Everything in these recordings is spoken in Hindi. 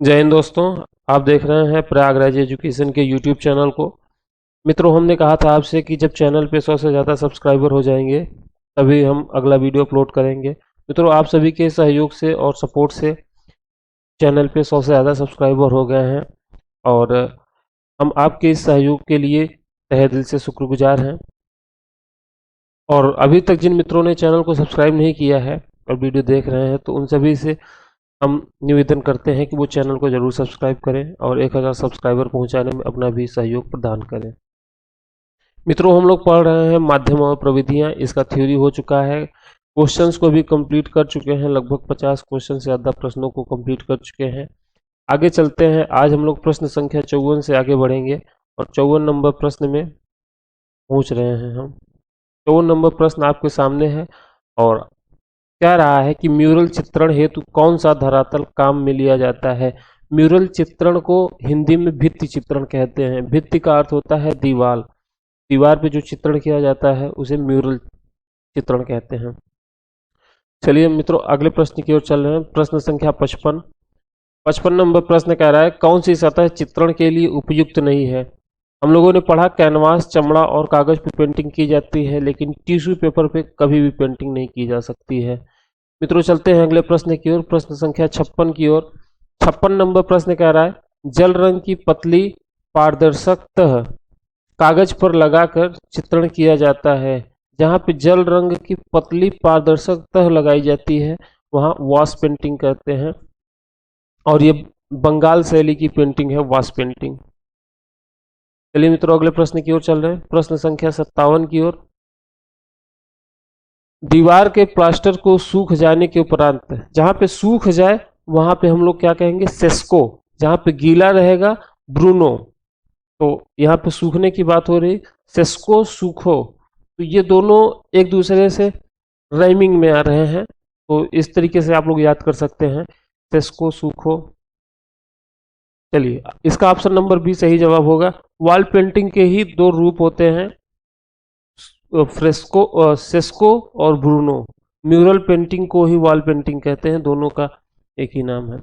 जय हिंद दोस्तों। आप देख रहे हैं प्रयागराज एजुकेशन के यूट्यूब चैनल को। मित्रों, हमने कहा था आपसे कि जब चैनल पे 100 से ज़्यादा सब्सक्राइबर हो जाएंगे तभी हम अगला वीडियो अपलोड करेंगे। मित्रों, आप सभी के सहयोग से और सपोर्ट से चैनल पे 100 से ज़्यादा सब्सक्राइबर हो गए हैं और हम आपके इस सहयोग के लिए तहे दिल से शुक्रगुजार हैं। और अभी तक जिन मित्रों ने चैनल को सब्सक्राइब नहीं किया है और वीडियो देख रहे हैं तो उन सभी से हम निवेदन करते हैं कि वो चैनल को जरूर सब्सक्राइब करें और 1000 सब्सक्राइबर पहुंचाने में अपना भी सहयोग प्रदान करें। मित्रों, हम लोग पढ़ रहे हैं माध्यम और प्रविधियां। इसका थ्योरी हो चुका है, क्वेश्चंस को भी कंप्लीट कर चुके हैं, लगभग 50 क्वेश्चन से ज़्यादा प्रश्नों को कंप्लीट कर चुके हैं। आगे चलते हैं। आज हम लोग प्रश्न संख्या 54 से आगे बढ़ेंगे और 54 नंबर प्रश्न में पहुंच रहे हैं हम। 54 नंबर प्रश्न आपके सामने है और कह रहा है कि म्यूरल चित्रण हेतु कौन सा धरातल काम में लिया जाता है। म्यूरल चित्रण को हिंदी में भित्ति चित्रण कहते हैं। भित्ति का अर्थ होता है दीवार। दीवार पे जो चित्रण किया जाता है उसे म्यूरल चित्रण कहते हैं। चलिए मित्रों, अगले प्रश्न की ओर चल रहे हैं। प्रश्न संख्या 55। 55 नंबर प्रश्न कह रहा है कौन सी सतह चित्रण के लिए उपयुक्त नहीं है। हम लोगों ने पढ़ा कैनवास, चमड़ा और कागज पे पेंटिंग की जाती है, लेकिन टिश्यू पेपर पे कभी भी पेंटिंग नहीं की जा सकती है। मित्रों, चलते हैं अगले प्रश्न की ओर। प्रश्न संख्या 56 की ओर। 56 नंबर प्रश्न कह रहा है जल रंग की पतली पारदर्शक तह कागज पर लगाकर चित्रण किया जाता है। जहाँ पे जल रंग की पतली पारदर्शक तह लगाई जाती है वहाँ वॉश पेंटिंग कहते हैं और ये बंगाल शैली की पेंटिंग है, वॉश पेंटिंग। चलिए मित्रों, अगले प्रश्न की ओर चल रहे हैं। प्रश्न संख्या 57 की ओर। दीवार के प्लास्टर को सूख जाने के उपरांत, जहां पे सूख जाए वहां पे हम लोग क्या कहेंगे, सेस्को। जहां पे गीला रहेगा ब्रूनो। तो यहाँ पे सूखने की बात हो रही, सेस्को सूखो। तो ये दोनों एक दूसरे से राइमिंग में आ रहे हैं, तो इस तरीके से आप लोग याद कर सकते हैं, सेस्को सूखो। चलिए, इसका ऑप्शन नंबर बी सही जवाब होगा। वॉल पेंटिंग के ही दो रूप होते हैं, फ्रेस्को, सेस्को और ब्रूनो। म्यूरल पेंटिंग को ही वॉल पेंटिंग कहते हैं, दोनों का एक ही नाम है।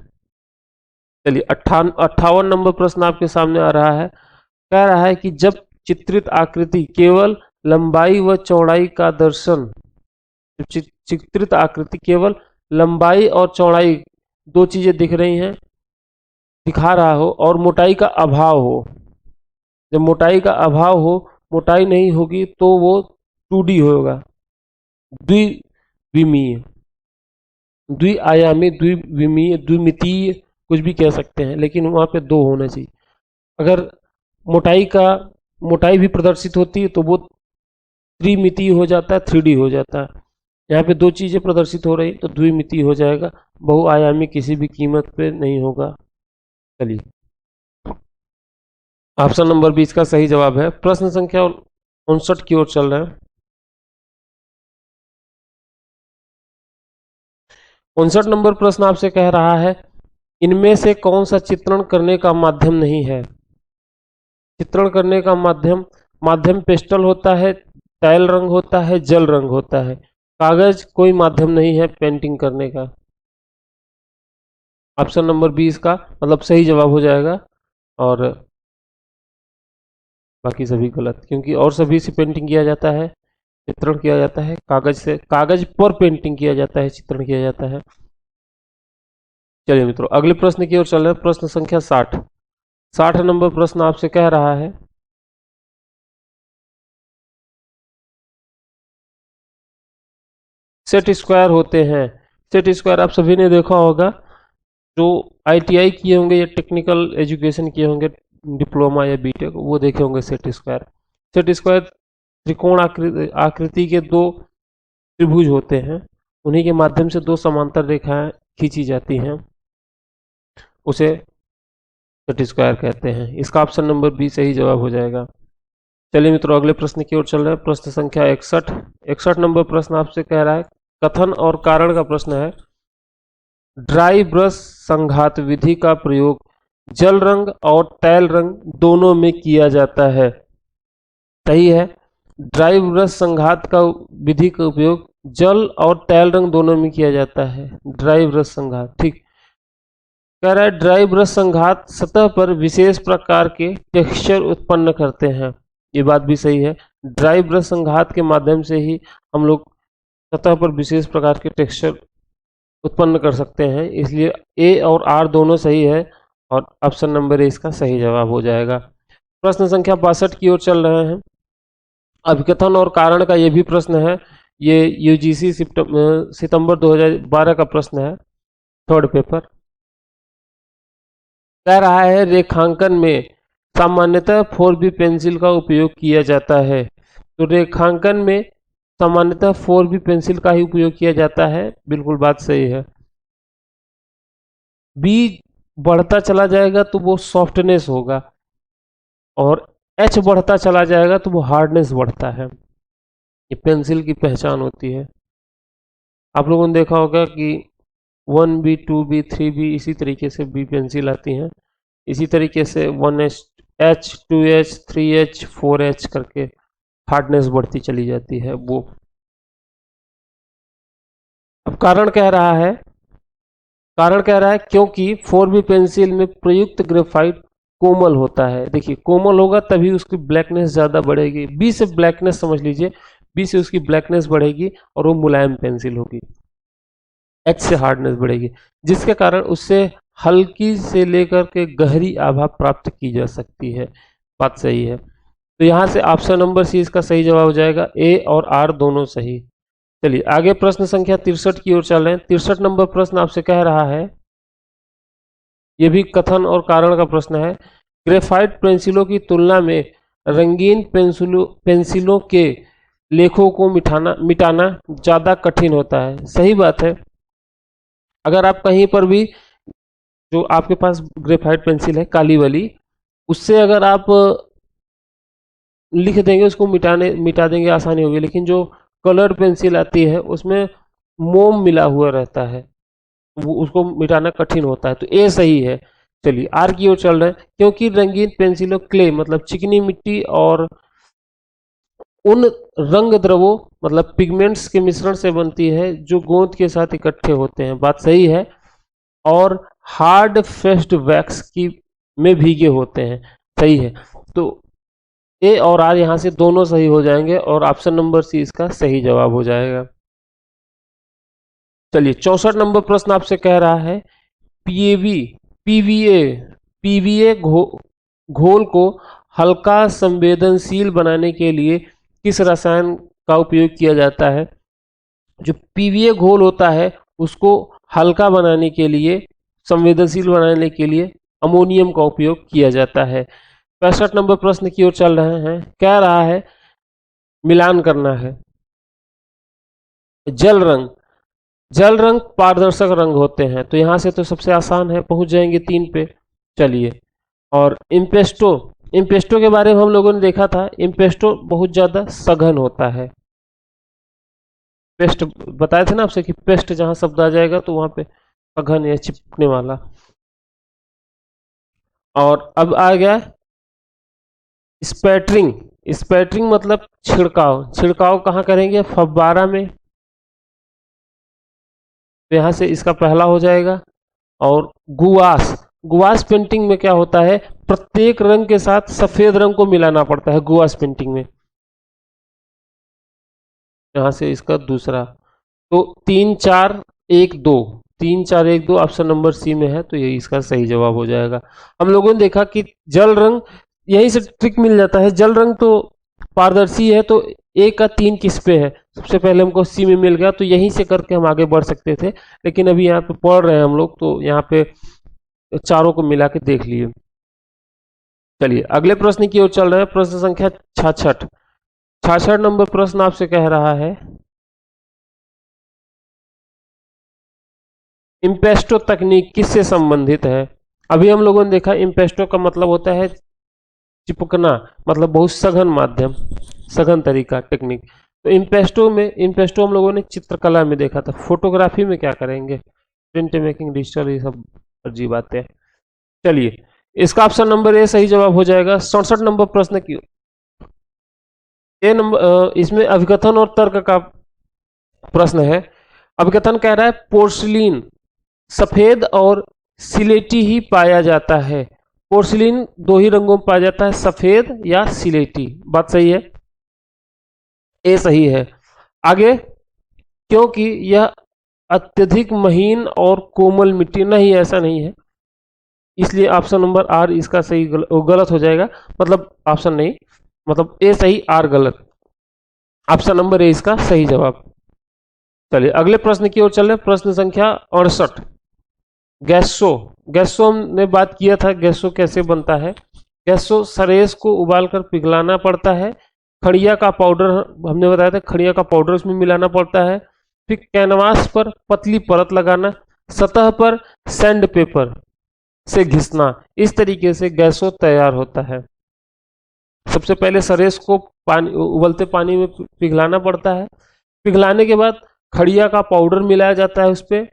चलिए, 58 नंबर प्रश्न आपके सामने आ रहा है। कह रहा है कि जब चित्रित आकृति केवल लंबाई व चौड़ाई का दर्शन, चित्रित आकृति केवल लंबाई और चौड़ाई दो चीजें दिख रही हैं, दिखा रहा हो और मोटाई का अभाव हो। जब मोटाई का अभाव हो, मोटाई नहीं होगी तो वो 2D होगा, द्विविमीय, द्विआयामी, द्विविमीय, द्विमितीय, कुछ भी कह सकते हैं, लेकिन वहां पे दो होना चाहिए। अगर मोटाई भी प्रदर्शित होती है तो वो त्रिमितीय हो जाता है, 3D हो जाता है। यहाँ पे दो चीजें प्रदर्शित हो रही तो द्विमितीय हो जाएगा, बहुआयामी किसी भी कीमत पे नहीं होगा। चलिए, ऑप्शन नंबर 20 का सही जवाब है। प्रश्न संख्या 59 की ओर चल रहे हैं। 59 नंबर प्रश्न आपसे कह रहा है इनमें से कौन सा चित्रण करने का माध्यम नहीं है। चित्रण करने का माध्यम, माध्यम पेस्टल होता है, तैल रंग होता है, जल रंग होता है। कागज कोई माध्यम नहीं है पेंटिंग करने का। ऑप्शन नंबर 20 का मतलब सही जवाब हो जाएगा और बाकी सभी गलत, क्योंकि और सभी से पेंटिंग किया जाता है, चित्रण किया जाता है कागज से, कागज पर पेंटिंग किया जाता है, चित्रण किया जाता है। चलिए मित्रों, अगले प्रश्न की ओर चल रहे हैं। प्रश्न संख्या 60। 60 नंबर प्रश्न आपसे कह रहा है सेट स्क्वायर होते हैं। सेट स्क्वायर आप सभी ने देखा होगा, जो ITI किए होंगे या टेक्निकल एजुकेशन किए होंगे, डिप्लोमा या बीटेक, वो देखे होंगे सेट स्क्वायर। सेट स्क्वायर त्रिकोण आकृति के दो त्रिभुज होते हैं, उन्हीं के माध्यम से दो समांतर रेखाएं खींची जाती हैं, उसे सेट स्क्वायर कहते हैं। इसका ऑप्शन नंबर बी सही जवाब हो जाएगा। चलिए मित्रों, अगले प्रश्न की ओर चल रहे हैं। प्रश्न संख्या 61। 61 नंबर प्रश्न आपसे कह रहा है, कथन और कारण का प्रश्न है। ड्राई ब्रश संघात विधि का प्रयोग जल रंग और तैल रंग दोनों में किया जाता है। सही है, ड्राई ब्रश संघात का विधि का उपयोग जल और तैल रंग दोनों में किया जाता है। ड्राई ब्रश संघात, ठीक। कह रहा है ड्राई ब्रश संघात सतह पर विशेष प्रकार के टेक्सचर उत्पन्न करते हैं। ये बात भी सही है, ड्राई ब्रश संघात के माध्यम से ही हम लोग सतह पर विशेष प्रकार के टेक्सचर उत्पन्न कर सकते हैं, इसलिए ए और आर दोनों सही है और ऑप्शन नंबर ए इसका सही जवाब हो जाएगा। प्रश्न संख्या 62 की ओर चल रहे हैं। अभिकथन और कारण का ये भी प्रश्न है, ये यूजीसी सितंबर 2012 का प्रश्न है, थर्ड पेपर। कह रहा है रेखांकन में सामान्यतः 4B पेंसिल का उपयोग किया जाता है। तो रेखांकन में सामान्यतः 4B पेंसिल का ही उपयोग किया जाता है, बिल्कुल बात सही है। बी बढ़ता चला जाएगा तो वो सॉफ्टनेस होगा और एच बढ़ता चला जाएगा तो वो हार्डनेस बढ़ता है। ये पेंसिल की पहचान होती है। आप लोगों ने देखा होगा कि 1B 2B 3B इसी तरीके से बी पेंसिल आती हैं, इसी तरीके से 1H 2H 3H 4H करके हार्डनेस बढ़ती चली जाती है वो। अब कारण कह रहा है, कारण कह रहा है क्योंकि 4B पेंसिल में प्रयुक्त ग्रेफाइट कोमल होता है। देखिए कोमल होगा तभी उसकी ब्लैकनेस ज़्यादा बढ़ेगी। बी से ब्लैकनेस समझ लीजिए, बी से उसकी ब्लैकनेस बढ़ेगी और वो मुलायम पेंसिल होगी। एच से हार्डनेस बढ़ेगी, जिसके कारण उससे हल्की से लेकर के गहरी आभा प्राप्त की जा सकती है। बात सही है। तो यहाँ से ऑप्शन नंबर सी इसका सही जवाब हो जाएगा, ए और आर दोनों सही। चलिए आगे प्रश्न संख्या 63 की ओर चल रहे हैं। 63 नंबर प्रश्न आपसे कह रहा है, यह भी कथन और कारण का प्रश्न है, ग्रेफाइट पेंसिलों की तुलना में रंगीन पेंसिलों के लेखों को मिटाना ज़्यादा कठिन होता है। सही बात है। अगर आप कहीं पर भी जो आपके पास ग्रेफाइट पेंसिल है काली वाली, उससे अगर आप लिख देंगे उसको मिटा देंगे आसानी होगी, लेकिन जो कलर्ड पेंसिल आती है उसमें मोम मिला हुआ रहता है, वो उसको मिटाना कठिन होता है। तो ए सही है। चलिए आर की ओर चल रहे हैं। क्योंकि रंगीन पेंसिलों क्ले मतलब चिकनी मिट्टी और उन रंग द्रवों मतलब पिगमेंट्स के मिश्रण से बनती है जो गोंद के साथ इकट्ठे होते हैं। बात सही है। और हार्ड फेस्ड वैक्स की में भीगे होते हैं। सही है। तो ए और आर यहां से दोनों सही हो जाएंगे और ऑप्शन नंबर सी इसका सही जवाब हो जाएगा। चलिए 64 नंबर प्रश्न आपसे कह रहा है, पीवीए घोल को हल्का संवेदनशील बनाने के लिए किस रसायन का उपयोग किया जाता है? जो पीवीए घोल होता है उसको हल्का बनाने के लिए, संवेदनशील बनाने के लिए अमोनियम का उपयोग किया जाता है। 65 नंबर प्रश्न की ओर चल रहे हैं। कह रहा है मिलान करना है। जल रंग पारदर्शक रंग होते हैं, तो यहां से तो सबसे आसान है, पहुंच जाएंगे 3 पे। चलिए, और इम्पेस्टो के बारे में हम लोगों ने देखा था, इम्पेस्टो बहुत ज्यादा सघन होता है। पेस्ट बताए थे ना आपसे कि पेस्ट जहां शब्द आ जाएगा तो वहां पे सघन या चिपकने वाला। और अब आ गया स्पैटरिंग मतलब छिड़काव कहाँ करेंगे? फव्वारा में। तो यहां से इसका पहला हो जाएगा। और गुआस पेंटिंग में क्या होता है, प्रत्येक रंग के साथ सफेद रंग को मिलाना पड़ता है गुआस पेंटिंग में। यहां से इसका दूसरा। तो 3 4 1 2 ऑप्शन नंबर सी में है, तो यही इसका सही जवाब हो जाएगा। हम लोगों ने देखा कि जल रंग, यही से ट्रिक मिल जाता है। जल रंग तो पारदर्शी है, तो ए का 3 किस पे है? सबसे पहले हमको सी में मिल गया, तो यहीं से करके हम आगे बढ़ सकते थे, लेकिन अभी यहाँ पे पढ़ रहे हैं हम लोग, तो यहाँ पे चारों को मिला के देख लिए। चलिए अगले प्रश्न की ओर चल रहे हैं। प्रश्न संख्या 66 नंबर प्रश्न आपसे कह रहा है, इम्पेस्टो तकनीक किससे संबंधित है? अभी हम लोगों ने देखा इम्पेस्टो का मतलब होता है चिपकना, मतलब बहुत सघन माध्यम, सघन तरीका, टेक्निक। तो इम्पेस्टो हम लोगों ने चित्रकला में देखा था। फोटोग्राफी में क्या करेंगे? प्रिंट मेकिंग, डिजिटल, ये सब अजीब बातें। चलिए इसका ऑप्शन नंबर ए सही जवाब हो जाएगा। 67 नंबर प्रश्न की ए नंबर, इसमें अभिकथन और तर्क का प्रश्न है। अभिकथन कह रहा है पोर्सिलीन सफेद और सिलेटी ही पाया जाता है। पोर्सिलिन दो ही रंगों में पाया जाता है, सफेद या सिलेटी। बात सही है, ए सही है। आगे, क्योंकि यह अत्यधिक महीन और कोमल मिट्टी, नहीं ऐसा नहीं है, इसलिए ऑप्शन नंबर आर इसका सही गलत हो जाएगा। मतलब ऑप्शन नहीं, मतलब ए सही आर गलत। ऑप्शन नंबर ए इसका सही जवाब। चलिए अगले प्रश्न की ओर चले। प्रश्न संख्या 68। गैसो, गैसो हमने बात किया था, गैसो कैसे बनता है। गैसो सरेस को उबालकर पिघलाना पड़ता है। खड़िया का पाउडर हमने बताया था, खड़िया का पाउडर उसमें मिलाना पड़ता है। फिर कैनवास पर पतली परत लगाना, सतह पर सैंड पेपर से घिसना, इस तरीके से गैसो तैयार होता है। सबसे पहले सरेस को पानी, उबलते पानी में पिघलाना पड़ता है। पिघलाने के बाद खड़िया का पाउडर मिलाया जाता है उस पर।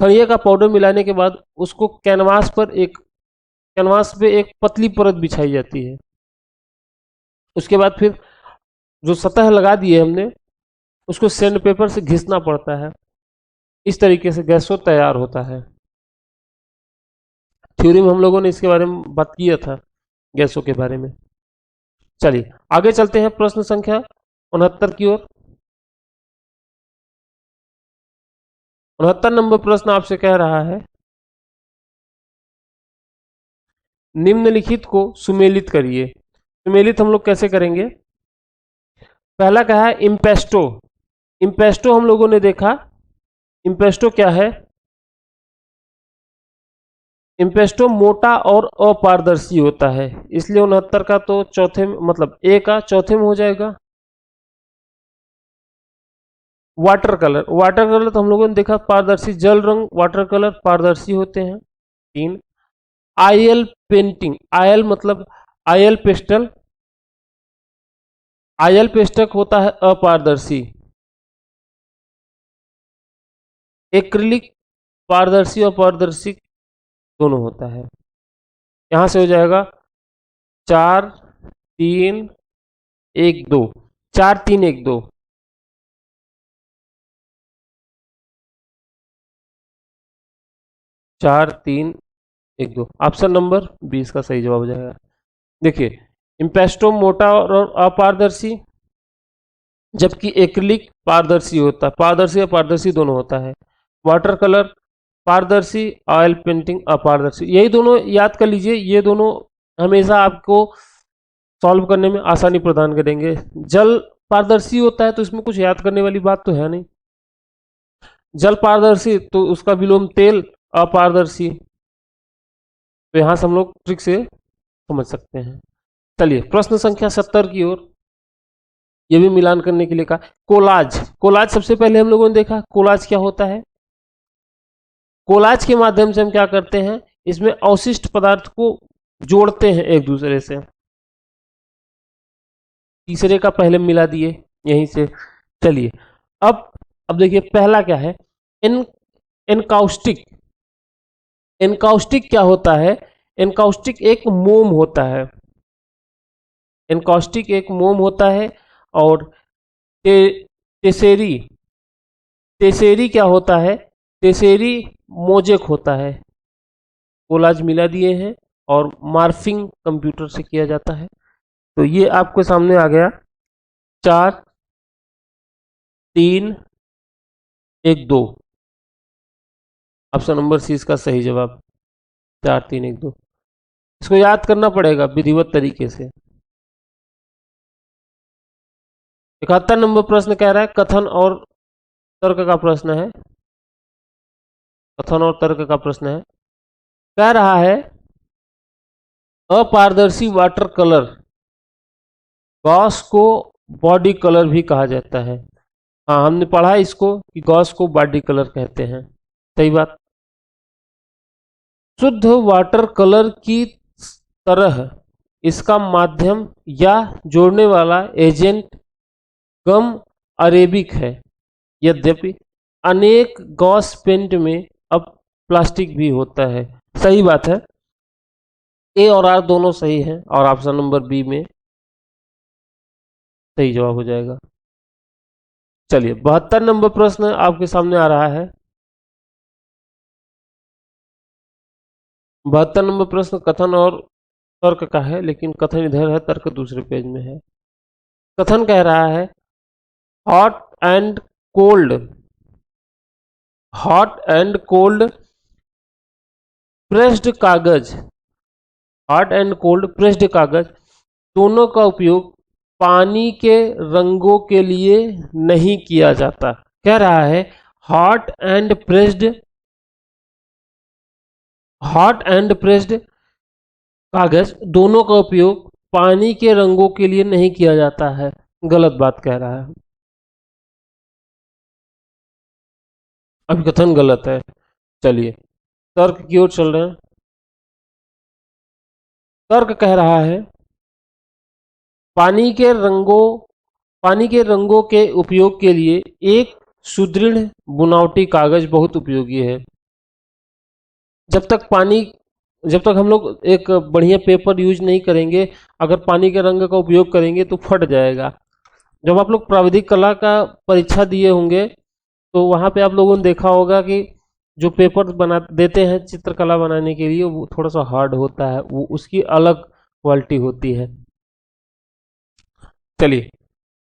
खड़िया का पाउडर मिलाने के बाद उसको कैनवास पे एक पतली परत बिछाई जाती है। उसके बाद फिर जो सतह लगा दी है हमने, उसको सैंड पेपर से घिसना पड़ता है। इस तरीके से गैसो तैयार होता है। थ्योरी में हम लोगों ने इसके बारे में बात किया था, गैसों के बारे में। चलिए आगे चलते हैं प्रश्न संख्या 69 की ओर। 69 नंबर प्रश्न आपसे कह रहा है, निम्नलिखित को सुमेलित करिए। सुमेलित हम लोग कैसे करेंगे। पहला कहा है इम्पेस्टो। इम्पेस्टो हम लोगों ने देखा, इम्पेस्टो क्या है। इम्पेस्टो मोटा और अपारदर्शी होता है, इसलिए 69 का तो चौथे में, मतलब ए का चौथे में हो जाएगा। वाटर कलर, वाटर कलर तो हम लोगों ने देखा पारदर्शी, जल रंग वाटर कलर पारदर्शी होते हैं। 3, आयल पेंटिंग, आयल मतलब आयल पेस्टल, आयल पेस्टल होता है अपारदर्शी। एक्रिलिक पारदर्शी और अपारदर्शी दोनों होता है। यहां से हो जाएगा 4 3 1 2, 4 3 1 2, 4 3 1 2, ऑप्शन नंबर 20 का सही जवाब हो जाएगा। देखिए, इम्पेस्टो मोटा और अपारदर्शी, जबकि एक्रिलिक पारदर्शी होता है, पारदर्शी अपारदर्शी दोनों होता है। वाटर कलर पारदर्शी, ऑयल पेंटिंग अपारदर्शी। यही दोनों याद कर लीजिए, ये दोनों हमेशा आपको सॉल्व करने में आसानी प्रदान करेंगे। जल पारदर्शी होता है तो इसमें कुछ याद करने वाली बात तो है नहीं। जल पारदर्शी तो उसका विलोम तेल अपारदर्शी, तो यहां से हम लोग ट्रिक से समझ सकते हैं। चलिए प्रश्न संख्या 70 की ओर। ये भी मिलान करने के लिए कहा। कोलाज, कोलाज सबसे पहले हम लोगों ने देखा कोलाज क्या होता है। कोलाज के माध्यम से हम क्या करते हैं, इसमें अवशिष्ट पदार्थ को जोड़ते हैं एक दूसरे से। तीसरे का पहले मिला दिए यहीं से। चलिए अब देखिए पहला क्या है, इन एनकाउस्टिक। एनकाउस्टिक क्या होता है, एनकाउस्टिक एक मोम होता है। एनकाउस्टिक एक मोम होता है। और टेसेरी, टेसेरी क्या होता है, टेसेरी मोजेक होता है। कोलाज मिला दिए हैं और मार्फिंग कंप्यूटर से किया जाता है। तो ये आपके सामने आ गया 4 3 1 2, ऑप्शन नंबर सी इसका सही जवाब। 4 3 1 2, इसको याद करना पड़ेगा विधिवत तरीके से। 71 नंबर प्रश्न कह रहा है कथन और तर्क का प्रश्न है। कथन और तर्क का प्रश्न है, कह रहा है अपारदर्शी वाटर कलर गॉस को बॉडी कलर भी कहा जाता है। हाँ हमने पढ़ा इसको कि गॉस को बॉडी कलर कहते हैं, सही बात। शुद्ध वाटर कलर की तरह इसका माध्यम या जोड़ने वाला एजेंट गम अरेबिक है। यद्यपि अनेक गॉस पेंट में अब प्लास्टिक भी होता है। सही बात है, ए और आर दोनों सही हैं और ऑप्शन नंबर बी में सही जवाब हो जाएगा। चलिए 72 नंबर प्रश्न आपके सामने आ रहा है। 72 नंबर प्रश्न कथन और तर्क का है, लेकिन कथन इधर है, तर्क दूसरे पेज में है। कथन कह रहा है hot and cold, hot and cold pressed कागज, हॉट एंड कोल्ड प्रेस्ड कागज दोनों का उपयोग पानी के रंगों के लिए नहीं किया जाता। कह रहा है hot and pressed, hot and pressed कागज दोनों का उपयोग पानी के रंगों के लिए नहीं किया जाता है। गलत बात कह रहा है, अभिकथन गलत है। चलिए तर्क की ओर चल रहे हैं। तर्क कह रहा है पानी के रंगों, पानी के रंगों के उपयोग के लिए एक सुदृढ़ बुनावटी कागज बहुत उपयोगी है। जब तक पानी, जब तक हम लोग एक बढ़िया पेपर यूज नहीं करेंगे, अगर पानी के रंग का उपयोग करेंगे तो फट जाएगा। जब आप लोग प्राविधिक कला का परीक्षा दिए होंगे तो वहाँ पे आप लोगों ने देखा होगा कि जो पेपर बना देते हैं चित्रकला बनाने के लिए वो थोड़ा सा हार्ड होता है, वो उसकी अलग क्वालिटी होती है। चलिए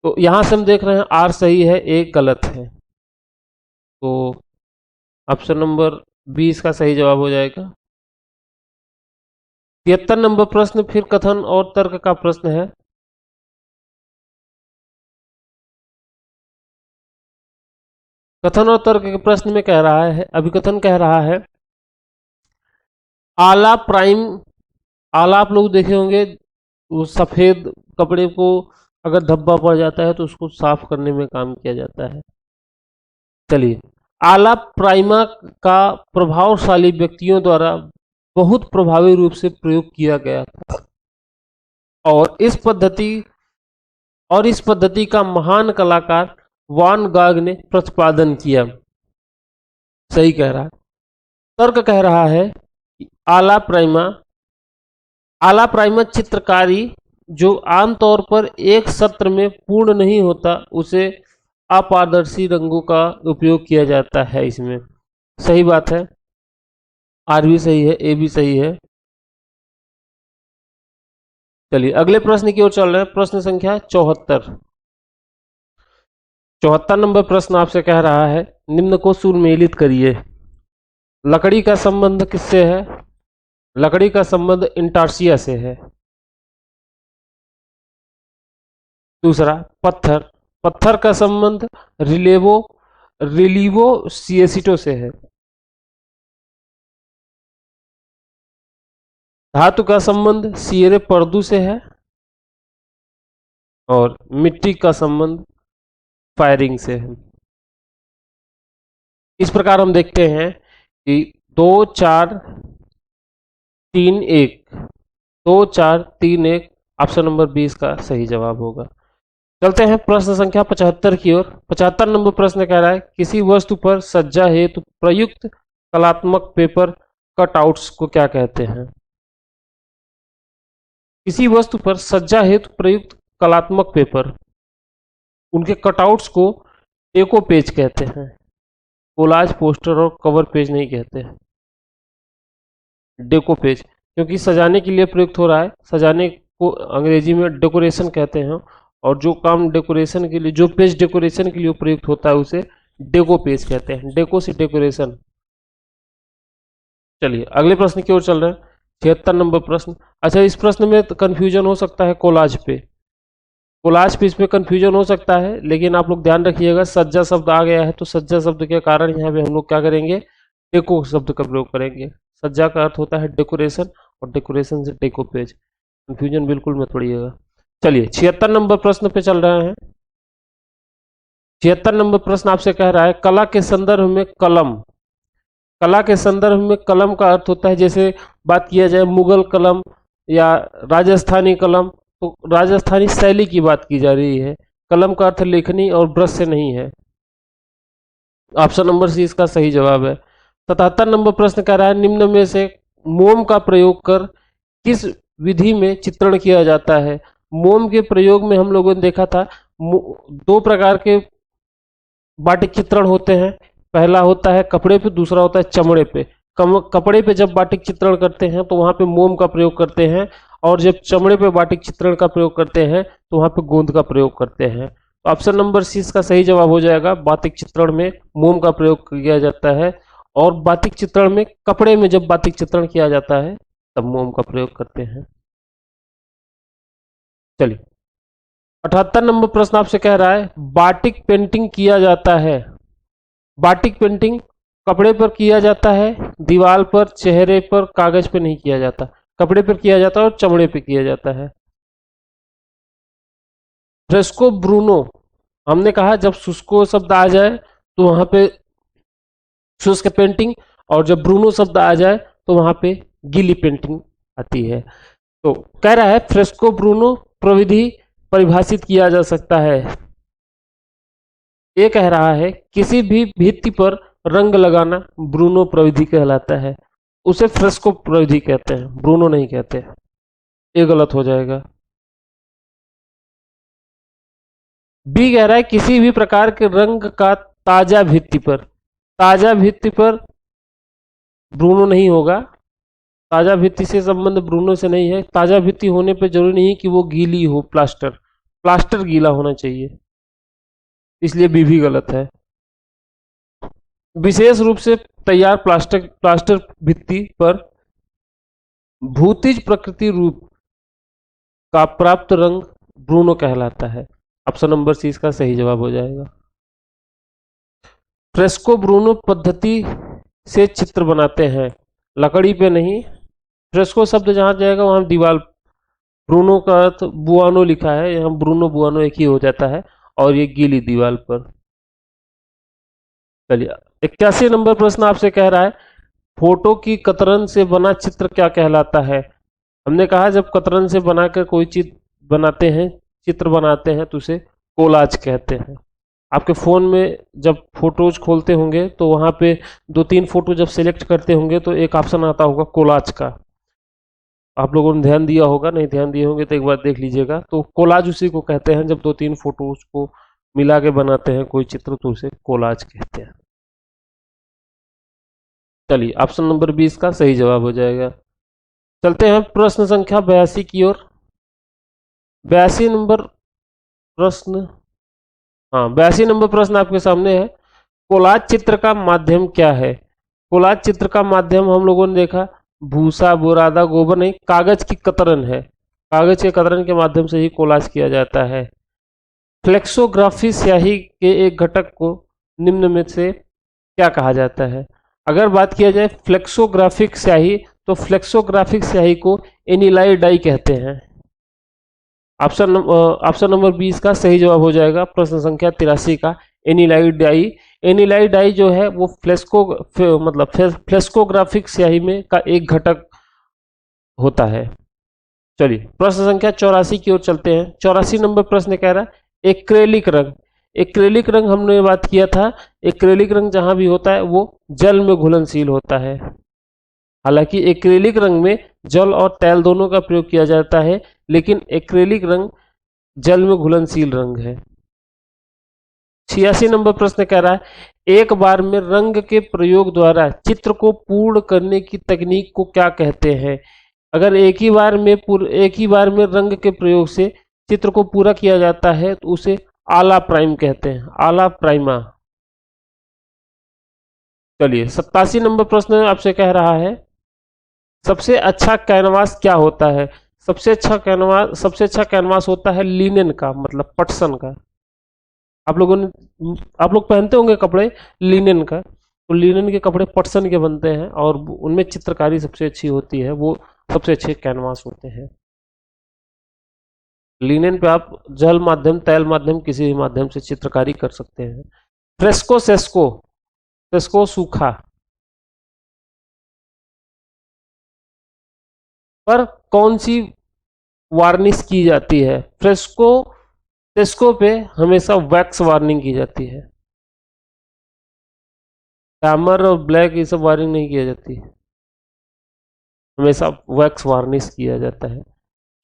तो यहाँ से हम देख रहे हैं आर सही है, एक गलत है, तो ऑप्शन नंबर 20 का सही जवाब हो जाएगा। 73 नंबर प्रश्न फिर कथन और तर्क का प्रश्न है। कथन और तर्क के प्रश्न में कह रहा है, अभिकथन कह रहा है आला प्राइम, आला आप लोग देखे होंगे, वो सफेद कपड़े को अगर धब्बा पड़ जाता है तो उसको साफ करने में काम किया जाता है। चलिए आला प्राइमा का प्रभावशाली व्यक्तियों द्वारा बहुत प्रभावी रूप से प्रयोग किया गया था और इस पद्धति का महान कलाकार वान गाग ने प्रतिपादन किया। सही कह रहा है। तर्क कह रहा है कि आला प्राइमा चित्रकारी जो आमतौर पर एक सत्र में पूर्ण नहीं होता, उसे अपारदर्शी रंगों का उपयोग किया जाता है इसमें। सही बात है, आर भी सही है, ए भी सही है। चलिए अगले प्रश्न की ओर चल रहे हैं। प्रश्न संख्या 74। 74 नंबर प्रश्न आपसे कह रहा है निम्न को सुमेलित करिए। लकड़ी का संबंध किससे है? लकड़ी का संबंध इंटार्सिया से है। दूसरा पत्थर, पत्थर का संबंध रिलीवो सिएसिटो से है। धातु का संबंध सिएरे पर्दू से है और मिट्टी का संबंध फायरिंग से है। इस प्रकार हम देखते हैं कि 2 4 3 1, 2 4 3 1 ऑप्शन नंबर 20 का सही जवाब होगा। चलते हैं प्रश्न संख्या 75 की ओर। 75 नंबर प्रश्न कह रहा है किसी वस्तु पर सज्जा हेतु प्रयुक्त कलात्मक पेपर कटआउट्स को क्या कहते हैं? किसी वस्तु पर सज्जा हेतु प्रयुक्त कलात्मक पेपर, उनके कटआउट्स को डेको पेज कहते हैं। कोलाज, पोस्टर और कवर पेज नहीं कहते हैं, डेको पेज, क्योंकि सजाने के लिए प्रयुक्त हो रहा है। सजाने को अंग्रेजी में डेकोरेशन कहते हैं और जो काम डेकोरेशन के लिए, जो पेज डेकोरेशन के लिए प्रयुक्त होता है उसे डेको पेज कहते हैं। डेको से डेकोरेशन। चलिए अगले प्रश्न की ओर चल रहे हैं। 76 नंबर प्रश्न। अच्छा इस प्रश्न में कंफ्यूजन हो सकता है कोलाज पे, कोलाज पे इसमें कंफ्यूजन हो सकता है, लेकिन आप लोग ध्यान रखिएगा सज्जा शब्द आ गया है तो सज्जा शब्द के कारण यहाँ पे हम लोग क्या करेंगे, डेको शब्द का प्रयोग करेंगे। सज्जा का अर्थ होता है डेकोरेशन और डेकोरेशन से डेको पेज। कंफ्यूजन बिल्कुल मत पड़िएगा। चलिए 76 नंबर प्रश्न पे चल रहे हैं। 76 नंबर प्रश्न आपसे कह रहा है कला के संदर्भ में कलम, कला के संदर्भ में कलम का अर्थ होता है, जैसे बात किया जाए मुगल कलम या राजस्थानी कलम, तो राजस्थानी शैली की बात की जा रही है। कलम का अर्थ लेखनी और ब्रश से नहीं है। ऑप्शन नंबर सी इसका सही जवाब है। 77 नंबर प्रश्न कह रहा है निम्न में से मोम का प्रयोग कर किस विधि में चित्रण किया जाता है? मोम के प्रयोग में हम लोगों ने देखा था 2 प्रकार के बाटिक चित्रण होते हैं। पहला होता है कपड़े पे, दूसरा होता है चमड़े पे। कपड़े पे जब बाटिक चित्रण करते हैं तो वहां पे मोम का प्रयोग करते हैं, और जब चमड़े पे बाटिक चित्रण का प्रयोग करते हैं तो वहां पे गोंद का प्रयोग करते हैं। तो ऑप्शन नंबर सी इसका सही जवाब हो जाएगा। बाटिक चित्रण में मोम का प्रयोग किया जाता है, और बाटिक चित्रण में, कपड़े में जब बाटिक चित्रण किया जाता है तब मोम का प्रयोग करते हैं। चलिए 78 नंबर प्रश्न आपसे कह रहा है बाटिक पेंटिंग किया जाता है। बाटिक पेंटिंग कपड़े पर किया जाता है, दीवार पर, चेहरे पर, कागज पे नहीं किया जाता। कपड़े पर किया जाता है और चमड़े पे किया जाता है। फ्रेस्को ब्रूनो, हमने कहा जब शुष्को शब्द आ जाए तो वहां पे शुष्क पेंटिंग, और जब ब्रूनो शब्द आ जाए तो वहां पे गीली पेंटिंग आती है। तो कह रहा है फ्रेस्को ब्रूनो प्रविधि परिभाषित किया जा सकता है। ये कह रहा है किसी भी भित्ति पर रंग लगाना ब्रूनो प्रविधि कहलाता है। उसे फ्रेस्को प्रविधि कहते हैं, ब्रूनो नहीं कहते। ये गलत हो जाएगा। बी कह रहा है किसी भी प्रकार के रंग का ताजा भित्ति पर, ताजा भित्ति पर ब्रूनो नहीं होगा। ताजा भित्ति से संबंध ब्रूनो से नहीं है। ताजा भित्ति होने पे जरूरी नहीं कि वो गीली हो, प्लास्टर, प्लास्टर गीला होना चाहिए, इसलिए बी भी गलत है। विशेष रूप से तैयार प्लास्टर भित्ति पर भूतिज प्रकृति रूप का प्राप्त रंग ब्रूनो कहलाता है। ऑप्शन नंबर सी इसका सही जवाब हो जाएगा। फ्रेस्को ब्रूनो पद्धति से चित्र बनाते हैं, लकड़ी पे नहीं। फ्रेस्को शब्द जहां जाएगा वहां दीवार, ब्रूनो का अर्थ बुआनो लिखा है, यहाँ ब्रूनो बुआनो एक ही हो जाता है, और ये गीली दीवार पर। चलिए 81 नंबर प्रश्न आपसे कह रहा है फोटो की कतरन से बना चित्र क्या कहलाता है। हमने कहा जब कतरन से बनाकर कोई चीज बनाते हैं, चित्र बनाते हैं, तो उसे कोलाज कहते हैं। आपके फोन में जब फोटोज खोलते होंगे तो वहां पे 2-3 फोटो जब सिलेक्ट करते होंगे तो एक ऑप्शन आता होगा कोलाज का। आप लोगों ने ध्यान दिया होगा, नहीं ध्यान दिए होंगे तो एक बार देख लीजिएगा। तो कोलाज उसी को कहते हैं, जब 2-3 फोटोज को मिला के बनाते हैं कोई चित्र तो उसे कोलाज कहते हैं। चलिए ऑप्शन नंबर 20 का सही जवाब हो जाएगा। चलते हैं प्रश्न संख्या 82 की ओर। 82 नंबर प्रश्न, हाँ 82 नंबर प्रश्न आपके सामने है। कोलाज चित्र का माध्यम क्या है। कोलाज चित्र का माध्यम हम लोगों ने देखा भूसा, बुरादा, गोबर नहीं, कागज की कतरन है। कागज के कतरन के माध्यम से ही कोलाज किया जाता है। फ्लेक्सोग्राफी स्याही के एक घटक को निम्न में से क्या कहा जाता है। अगर बात किया जाए फ्लेक्सोग्राफिक स्याही, तो फ्लेक्सोग्राफिक स्याही को एनिलाइड डाई कहते हैं। ऑप्शन नंबर 20 का सही जवाब हो जाएगा। प्रश्न संख्या 83 का एनिलाइड डाई। एनिलाइड डाई जो है वो फ्लेक्सोग्राफिक स्याही में का एक घटक होता है। चलिए प्रश्न संख्या 84 की ओर चलते हैं। 84 नंबर प्रश्न कह रहा है एक्रेलिक रंग। एक्रेलिक रंग हमने बात किया था, एक्रेलिक रंग जहां भी होता है वो जल में घुलनशील होता है। हालांकि एक्रेलिक रंग में जल और तेल दोनों का प्रयोग किया जाता है, लेकिन एक्रेलिक रंग जल में घुलनशील रंग है। 86 नंबर प्रश्न कह रहा है एक बार में रंग के प्रयोग द्वारा चित्र को पूर्ण करने की तकनीक को क्या कहते हैं। अगर एक ही बार में रंग के प्रयोग से चित्र को पूरा किया जाता है तो उसे आला प्राइम कहते हैं, आला प्राइमा। चलिए 87 नंबर प्रश्न आपसे कह रहा है सबसे अच्छा कैनवास क्या होता है। सबसे अच्छा कैनवास होता है लिनेन का, मतलब पटसन का। आप लोग पहनते होंगे कपड़े लिनेन का, तो लिनेन के कपड़े पटसन के बनते हैं और उनमें चित्रकारी सबसे अच्छी होती है, वो सबसे अच्छे कैनवास होते हैं। लिनेन पे आप जल माध्यम, तेल माध्यम, किसी भी माध्यम से चित्रकारी कर सकते हैं। फ्रेस्को सेस्को, सेस्को सूखा पर कौन सी वार्निश की जाती है। फ्रेस्को सेस्को पे हमेशा वैक्स वार्निंग की जाती है, हैमर और ब्लैक ये सब वार्निंग नहीं किया जाती, हमेशा वैक्स वार्निश किया जाता है।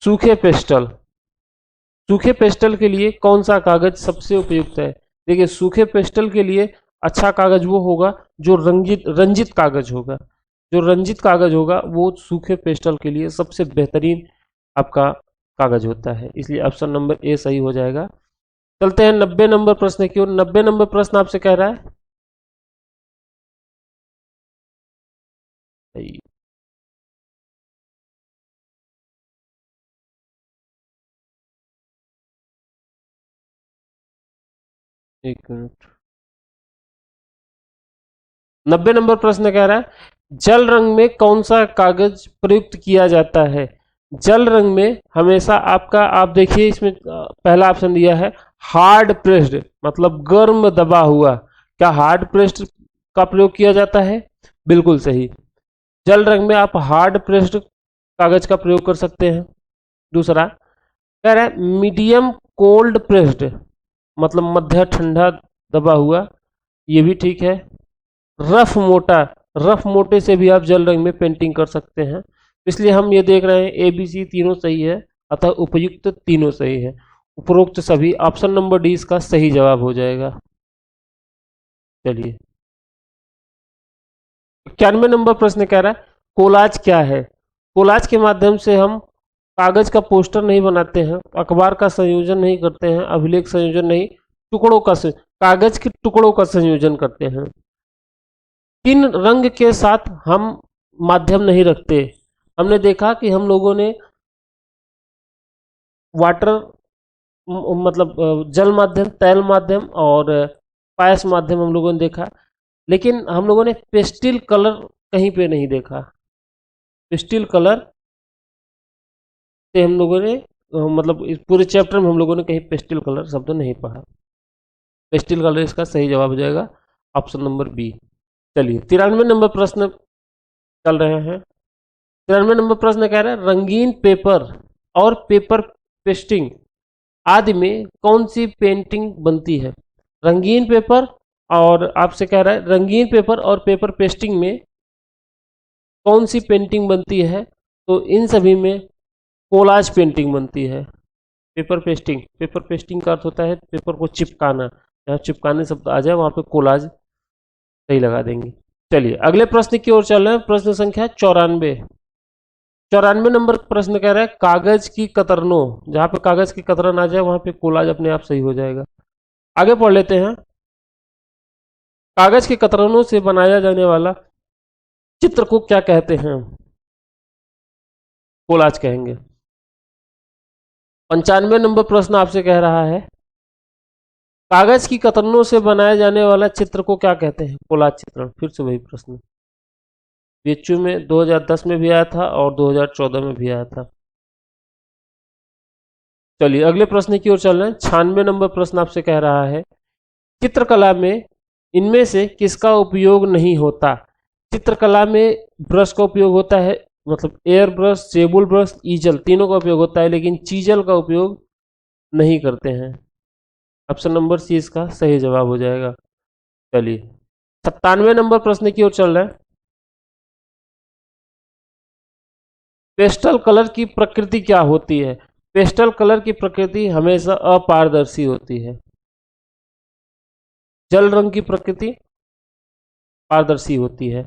सूखे पेस्टल, सूखे पेस्टल के लिए कौन सा कागज सबसे उपयुक्त है। देखिए सूखे पेस्टल के लिए अच्छा कागज वो होगा जो रंजित कागज होगा। जो रंजित कागज होगा वो सूखे पेस्टल के लिए सबसे बेहतरीन आपका कागज होता है, इसलिए ऑप्शन नंबर ए सही हो जाएगा। चलते हैं 90 नंबर प्रश्न की ओर। 90 नंबर प्रश्न आपसे कह रहा है, एक मिनट। 90 नंबर प्रश्न कह रहा है, जल रंग में कौन सा कागज प्रयुक्त किया जाता है? जल रंग में हमेशा आपका, आप देखिए इसमें पहला ऑप्शन दिया है हार्ड प्रेस्ड, मतलब गर्म दबा हुआ। क्या हार्ड प्रेस्ड का प्रयोग किया जाता है? बिल्कुल सही। जल रंग में आप हार्ड प्रेस्ड कागज का प्रयोग कर सकते हैं। दूसरा कह रहा है मीडियम कोल्ड प्रेस्ड, मतलब मध्य ठंडा दबा हुआ, ये भी ठीक है। रफ मोटा, रफ मोटे से भी आप जल रंग में पेंटिंग कर सकते हैं। इसलिए हम ये देख रहे हैं ए बी सी तीनों सही है, अतः उपयुक्त तीनों सही है। उपरोक्त सभी, ऑप्शन नंबर डी इसका सही जवाब हो जाएगा। चलिए 91 नंबर प्रश्न कह रहा है कोलाज क्या है? कोलाज के माध्यम से हम कागज का पोस्टर नहीं बनाते हैं, अखबार का संयोजन नहीं करते हैं, अभिलेख संयोजन नहीं, टुकड़ों का कागज के टुकड़ों का संयोजन करते हैं। किन रंग के साथ हम माध्यम नहीं रखते? हमने देखा कि हम लोगों ने वाटर मतलब जल माध्यम, तैल माध्यम और पायस माध्यम हम लोगों ने देखा, लेकिन हम लोगों ने पेस्टिल कलर कहीं पे नहीं देखा। पेस्टिल कलर से हम लोगों ने मतलब इस पूरे चैप्टर में हम लोगों ने कहीं पेस्टिल कलर शब्द नहीं पढ़ा। पेस्टिल कलर इसका सही जवाब हो जाएगा, ऑप्शन नंबर बी। चलिए 93 नंबर प्रश्न चल रहे हैं। 93 नंबर प्रश्न कह रहा है रंगीन पेपर और पेपर पेस्टिंग आदि में कौन सी पेंटिंग बनती है? रंगीन पेपर, और आपसे कह रहा है रंगीन पेपर और पेपर पेस्टिंग में कौन सी पेंटिंग बनती है? तो इन सभी में कोलाज पेंटिंग बनती है। पेपर पेस्टिंग, पेपर पेस्टिंग का अर्थ होता है पेपर को चिपकाना, जहाँ चिपकाने शब्द आ जाए वहां पे कोलाज सही लगा देंगे। चलिए अगले प्रश्न की ओर चल रहे हैं। प्रश्न संख्या 94। 94 नंबर प्रश्न कह रहा है कागज की कतरनों, जहां पे कागज की कतरन आ जाए वहां पे कोलाज अपने आप सही हो जाएगा। आगे पढ़ लेते हैं। कागज की कतरनों से बनाया जाने वाला चित्र को क्या कहते हैं? कोलाज कहेंगे। 95 नंबर प्रश्न आपसे कह रहा है कागज की कतरनों से बनाया जाने वाला चित्र को क्या कहते हैं? कोलाज चित्रण। फिर से वही प्रश्न, बीएचयू में 2010 में भी आया था और 2014 में भी आया था। चलिए अगले प्रश्न की ओर चल रहे हैं। 96 नंबर प्रश्न आपसे कह रहा है चित्रकला में इनमें से किसका उपयोग नहीं होता? चित्रकला में ब्रश का उपयोग होता है, मतलब एयर ब्रश, चेबुल ब्रश, ईजल, तीनों का उपयोग होता है, लेकिन चीजल का उपयोग नहीं करते हैं। ऑप्शन नंबर सी इसका सही जवाब हो जाएगा। चलिए 97 नंबर प्रश्न की ओर चल रहे हैं। पेस्टल कलर की प्रकृति क्या होती है? पेस्टल कलर की प्रकृति हमेशा अपारदर्शी होती है। जल रंग की प्रकृति पारदर्शी होती है।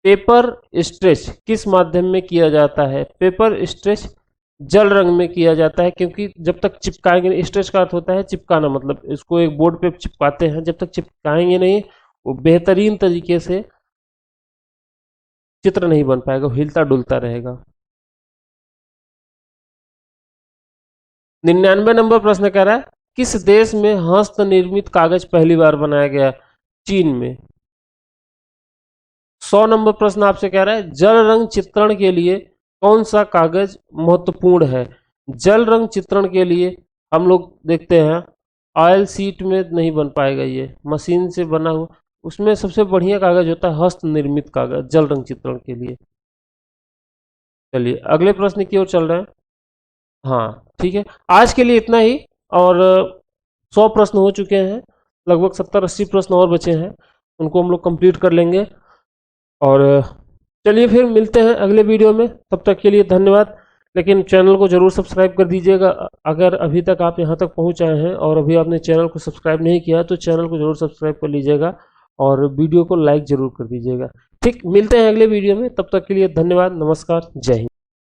पेपर स्ट्रेच किस माध्यम में किया जाता है? पेपर स्ट्रेच जल रंग में किया जाता है, क्योंकि जब तक चिपकाएंगे, स्ट्रेच का अर्थ होता है चिपकाना, मतलब इसको एक बोर्ड पे चिपकाते हैं, जब तक चिपकाएंगे नहीं वो बेहतरीन तरीके से चित्र नहीं बन पाएगा, हिलता डुलता रहेगा। 99 नंबर प्रश्न कह रहा है किस देश में हस्त निर्मित कागज पहली बार बनाया गया? चीन में। 100 नंबर प्रश्न आपसे कह रहा है जल रंग चित्रण के लिए कौन सा कागज महत्वपूर्ण है? जल रंग चित्रण के लिए हम लोग देखते हैं ऑयल सीट में नहीं बन पाएगा, ये मशीन से बना हुआ, उसमें सबसे बढ़िया कागज होता है हस्त निर्मित कागज जल रंग चित्रण के लिए। चलिए अगले प्रश्न की ओर चल रहे हैं। हाँ ठीक है, आज के लिए इतना ही। और 100 प्रश्न हो चुके हैं, लगभग 70-80 प्रश्न और बचे हैं, उनको हम लोग कंप्लीट कर लेंगे। और चलिए फिर मिलते हैं अगले वीडियो में, तब तक के लिए धन्यवाद। लेकिन चैनल को जरूर सब्सक्राइब कर दीजिएगा, अगर अभी तक आप यहाँ तक पहुँच आए हैं और अभी आपने चैनल को सब्सक्राइब नहीं किया तो चैनल को जरूर सब्सक्राइब कर लीजिएगा और वीडियो को लाइक जरूर कर दीजिएगा। ठीक, मिलते हैं अगले वीडियो में, तब तक के लिए धन्यवाद, नमस्कार, जय हिंद।